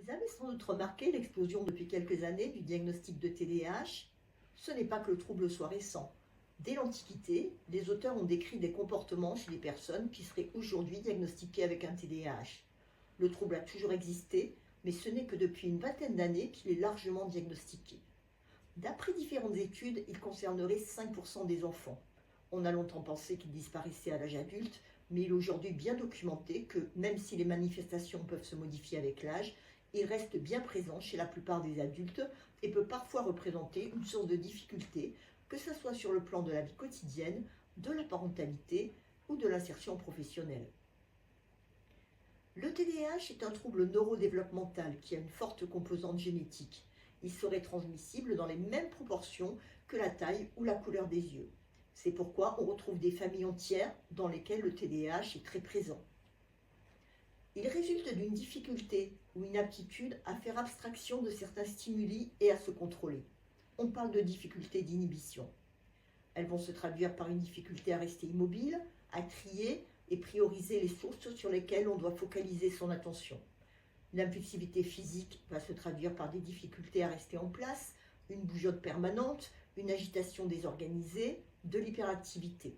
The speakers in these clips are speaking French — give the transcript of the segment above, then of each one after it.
Vous avez sans doute remarqué l'explosion depuis quelques années du diagnostic de TDAH. Ce n'est pas que le trouble soit récent. Dès l'Antiquité, les auteurs ont décrit des comportements chez les personnes qui seraient aujourd'hui diagnostiquées avec un TDAH. Le trouble a toujours existé, mais ce n'est que depuis une vingtaine d'années qu'il est largement diagnostiqué. D'après différentes études, il concernerait 5% des enfants. On a longtemps pensé qu'il disparaissait à l'âge adulte, mais il est aujourd'hui bien documenté que, même si les manifestations peuvent se modifier avec l'âge, il reste bien présent chez la plupart des adultes et peut parfois représenter une source de difficulté, que ce soit sur le plan de la vie quotidienne, de la parentalité ou de l'insertion professionnelle. Le TDAH est un trouble neurodéveloppemental qui a une forte composante génétique. Il serait transmissible dans les mêmes proportions que la taille ou la couleur des yeux. C'est pourquoi on retrouve des familles entières dans lesquelles le TDAH est très présent. Il résulte d'une difficulté ou une aptitude à faire abstraction de certains stimuli et à se contrôler. On parle de difficultés d'inhibition. Elles vont se traduire par une difficulté à rester immobile, à trier et prioriser les sources sur lesquelles on doit focaliser son attention. L'impulsivité physique va se traduire par des difficultés à rester en place, une bougeotte permanente, une agitation désorganisée, de l'hyperactivité.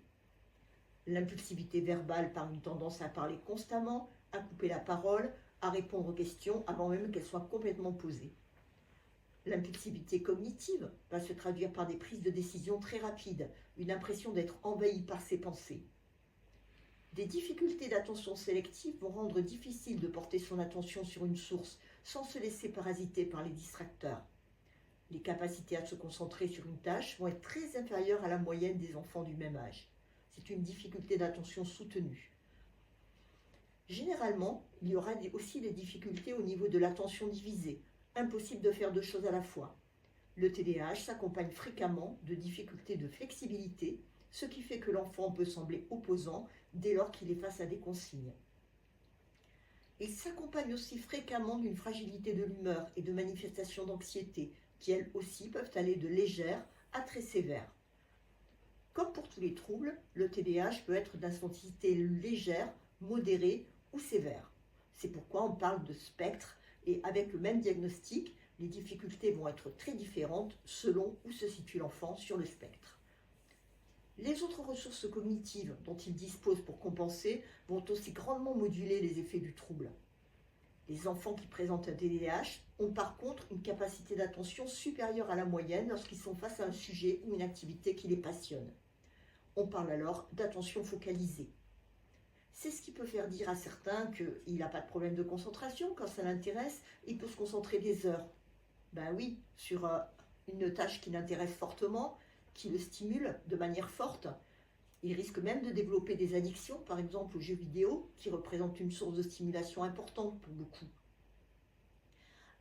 L'impulsivité verbale par une tendance à parler constamment, à couper la parole, à répondre aux questions avant même qu'elles soient complètement posées. L'impulsivité cognitive va se traduire par des prises de décision très rapides, une impression d'être envahi par ses pensées. Des difficultés d'attention sélective vont rendre difficile de porter son attention sur une source sans se laisser parasiter par les distracteurs. Les capacités à se concentrer sur une tâche vont être très inférieures à la moyenne des enfants du même âge. C'est une difficulté d'attention soutenue. Généralement, il y aura aussi des difficultés au niveau de l'attention divisée. Impossible de faire deux choses à la fois. Le TDAH s'accompagne fréquemment de difficultés de flexibilité, ce qui fait que l'enfant peut sembler opposant dès lors qu'il est face à des consignes. Il s'accompagne aussi fréquemment d'une fragilité de l'humeur et de manifestations d'anxiété, qui elles aussi peuvent aller de légères à très sévères. Comme pour tous les troubles, le TDAH peut être d'intensité légère, modérée ou sévère. C'est pourquoi on parle de spectre, et avec le même diagnostic, les difficultés vont être très différentes selon où se situe l'enfant sur le spectre. Les autres ressources cognitives dont il dispose pour compenser vont aussi grandement moduler les effets du trouble. Les enfants qui présentent un TDAH ont par contre une capacité d'attention supérieure à la moyenne lorsqu'ils sont face à un sujet ou une activité qui les passionne. On parle alors d'attention focalisée. C'est ce qui peut faire dire à certains qu'il n'a pas de problème de concentration. Quand ça l'intéresse, il peut se concentrer des heures. Ben oui, sur une tâche qui l'intéresse fortement, qui le stimule de manière forte. Il risque même de développer des addictions, par exemple aux jeux vidéo, qui représentent une source de stimulation importante pour beaucoup.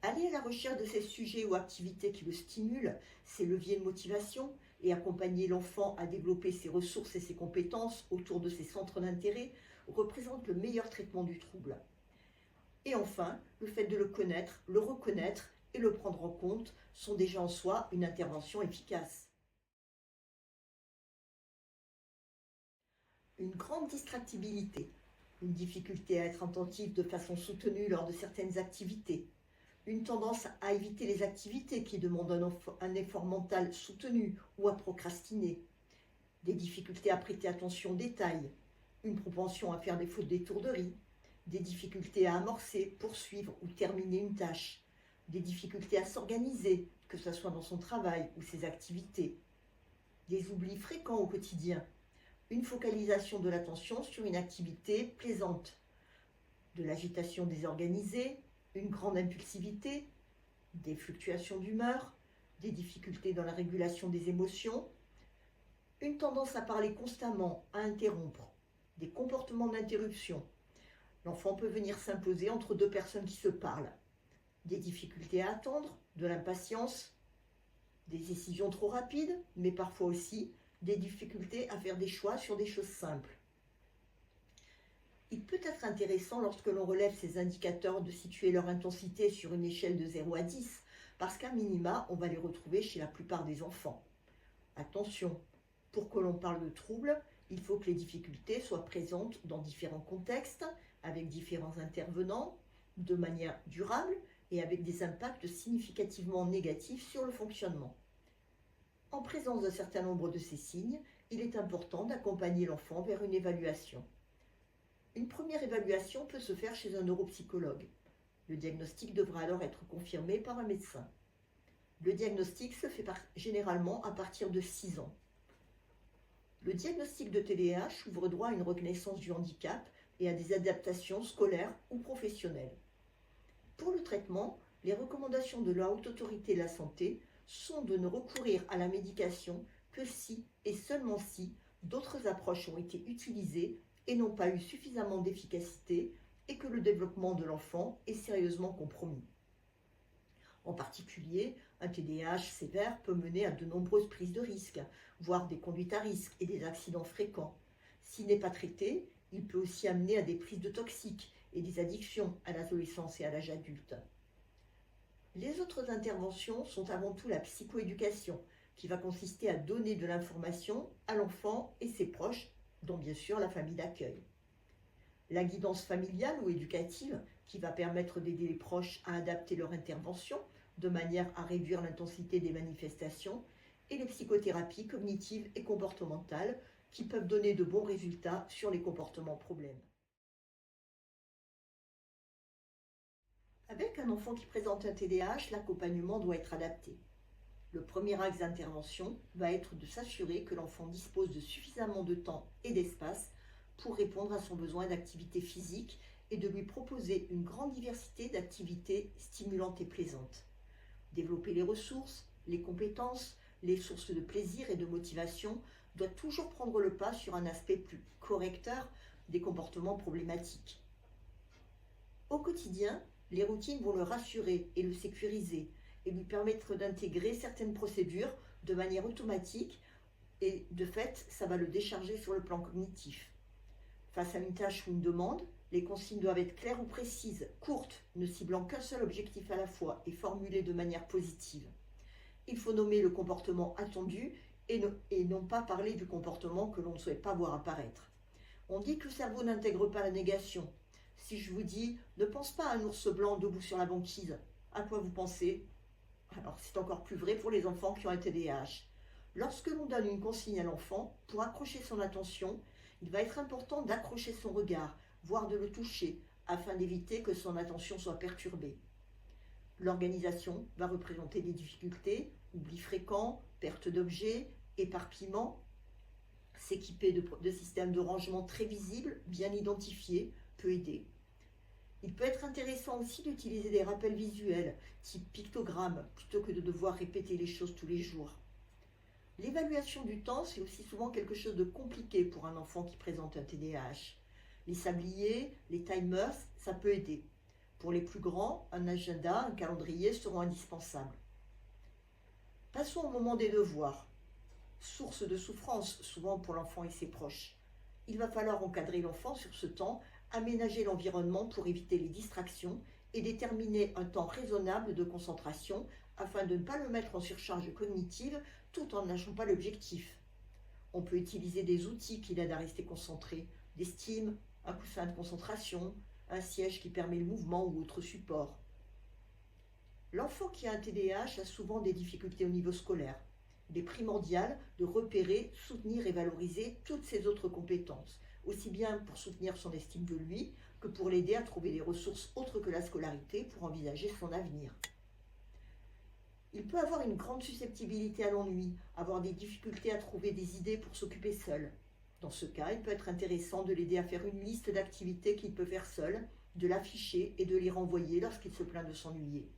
Aller à la recherche de ces sujets ou activités qui le stimulent, ses leviers de motivation, et accompagner l'enfant à développer ses ressources et ses compétences autour de ses centres d'intérêt, représente le meilleur traitement du trouble. Et enfin, le fait de le connaître, le reconnaître et le prendre en compte sont déjà en soi une intervention efficace. Une grande distractibilité, une difficulté à être attentif de façon soutenue lors de certaines activités, une tendance à éviter les activités qui demandent un effort mental soutenu ou à procrastiner, des difficultés à prêter attention aux détails, une propension à faire des fautes d'étourderie, des difficultés à amorcer, poursuivre ou terminer une tâche, des difficultés à s'organiser, que ce soit dans son travail ou ses activités, des oublis fréquents au quotidien, une focalisation de l'attention sur une activité plaisante, de l'agitation désorganisée, une grande impulsivité, des fluctuations d'humeur, des difficultés dans la régulation des émotions, une tendance à parler constamment, à interrompre, des comportements d'interruption. L'enfant peut venir s'imposer entre deux personnes qui se parlent, des difficultés à attendre, de l'impatience, des décisions trop rapides, mais parfois aussi des difficultés à faire des choix sur des choses simples. Il peut être intéressant lorsque l'on relève ces indicateurs de situer leur intensité sur une échelle de 0 à 10, parce qu'à minima, on va les retrouver chez la plupart des enfants. Attention, pour que l'on parle de troubles, il faut que les difficultés soient présentes dans différents contextes, avec différents intervenants, de manière durable, et avec des impacts significativement négatifs sur le fonctionnement. En présence d'un certain nombre de ces signes, il est important d'accompagner l'enfant vers une évaluation. Une première évaluation peut se faire chez un neuropsychologue. Le diagnostic devra alors être confirmé par un médecin. Le diagnostic se fait généralement à partir de 6 ans. Le diagnostic de TDAH ouvre droit à une reconnaissance du handicap et à des adaptations scolaires ou professionnelles. Pour le traitement, les recommandations de la Haute Autorité de la Santé sont de ne recourir à la médication que si et seulement si d'autres approches ont été utilisées et n'ont pas eu suffisamment d'efficacité et que le développement de l'enfant est sérieusement compromis. En particulier, un TDAH sévère peut mener à de nombreuses prises de risques, voire des conduites à risque et des accidents fréquents. S'il n'est pas traité, il peut aussi amener à des prises de toxiques et des addictions à l'adolescence et à l'âge adulte. Les autres interventions sont avant tout la psychoéducation, qui va consister à donner de l'information à l'enfant et ses proches, dont bien sûr la famille d'accueil. La guidance familiale ou éducative, qui va permettre d'aider les proches à adapter leur intervention de manière à réduire l'intensité des manifestations, et les psychothérapies cognitives et comportementales, qui peuvent donner de bons résultats sur les comportements problèmes. Avec un enfant qui présente un TDAH, l'accompagnement doit être adapté. Le premier axe d'intervention va être de s'assurer que l'enfant dispose de suffisamment de temps et d'espace pour répondre à son besoin d'activité physique et de lui proposer une grande diversité d'activités stimulantes et plaisantes. Développer les ressources, les compétences, les sources de plaisir et de motivation doit toujours prendre le pas sur un aspect plus correcteur des comportements problématiques. Au quotidien, les routines vont le rassurer et le sécuriser et lui permettre d'intégrer certaines procédures de manière automatique et de fait, ça va le décharger sur le plan cognitif. Face à une tâche ou une demande, les consignes doivent être claires ou précises, courtes, ne ciblant qu'un seul objectif à la fois et formulées de manière positive. Il faut nommer le comportement attendu et non pas parler du comportement que l'on ne souhaite pas voir apparaître. On dit que le cerveau n'intègre pas la négation. Si je vous dis « ne pense pas à un ours blanc debout sur la banquise », à quoi vous pensez? Alors c'est encore plus vrai pour les enfants qui ont un TDAH. Lorsque l'on donne une consigne à l'enfant, pour accrocher son attention, il va être important d'accrocher son regard, voire de le toucher, afin d'éviter que son attention soit perturbée. L'organisation va représenter des difficultés, oubli fréquent, perte d'objets, éparpillement. S'équiper de systèmes de rangement très visibles, bien identifiés, peut aider. Il peut être intéressant aussi d'utiliser des rappels visuels, type pictogrammes, plutôt que de devoir répéter les choses tous les jours. L'évaluation du temps, c'est aussi souvent quelque chose de compliqué pour un enfant qui présente un TDAH. Les sabliers, les timers, ça peut aider. Pour les plus grands, un agenda, un calendrier seront indispensables. Passons au moment des devoirs. Source de souffrance, souvent pour l'enfant et ses proches. Il va falloir encadrer l'enfant sur ce temps, aménager l'environnement pour éviter les distractions et déterminer un temps raisonnable de concentration afin de ne pas le mettre en surcharge cognitive tout en n'achant pas l'objectif. On peut utiliser des outils qui l'aident à rester concentré, des stims, un coussin de concentration, un siège qui permet le mouvement ou autre support. L'enfant qui a un TDAH a souvent des difficultés au niveau scolaire. Il est primordial de repérer, soutenir et valoriser toutes ses autres compétences, aussi bien pour soutenir son estime de lui que pour l'aider à trouver des ressources autres que la scolarité pour envisager son avenir. Il peut avoir une grande susceptibilité à l'ennui, avoir des difficultés à trouver des idées pour s'occuper seul. Dans ce cas, il peut être intéressant de l'aider à faire une liste d'activités qu'il peut faire seul, de l'afficher et de les renvoyer lorsqu'il se plaint de s'ennuyer.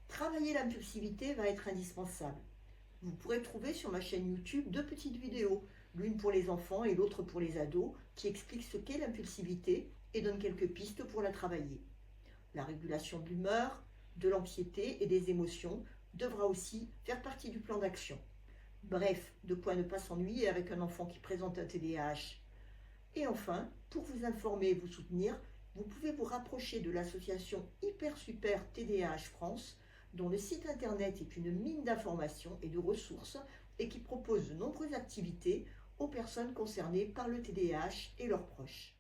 Travailler l'impulsivité va être indispensable. Vous pourrez trouver sur ma chaîne YouTube 2 petites vidéos, l'une pour les enfants et l'autre pour les ados, qui expliquent ce qu'est l'impulsivité et donnent quelques pistes pour la travailler. La régulation de l'humeur, de l'anxiété et des émotions devra aussi faire partie du plan d'action. Bref, de quoi ne pas s'ennuyer avec un enfant qui présente un TDAH. Et enfin, pour vous informer et vous soutenir, vous pouvez vous rapprocher de l'association Hyper Super TDAH France, dont le site internet est une mine d'informations et de ressources et qui propose de nombreuses activités aux personnes concernées par le TDAH et leurs proches.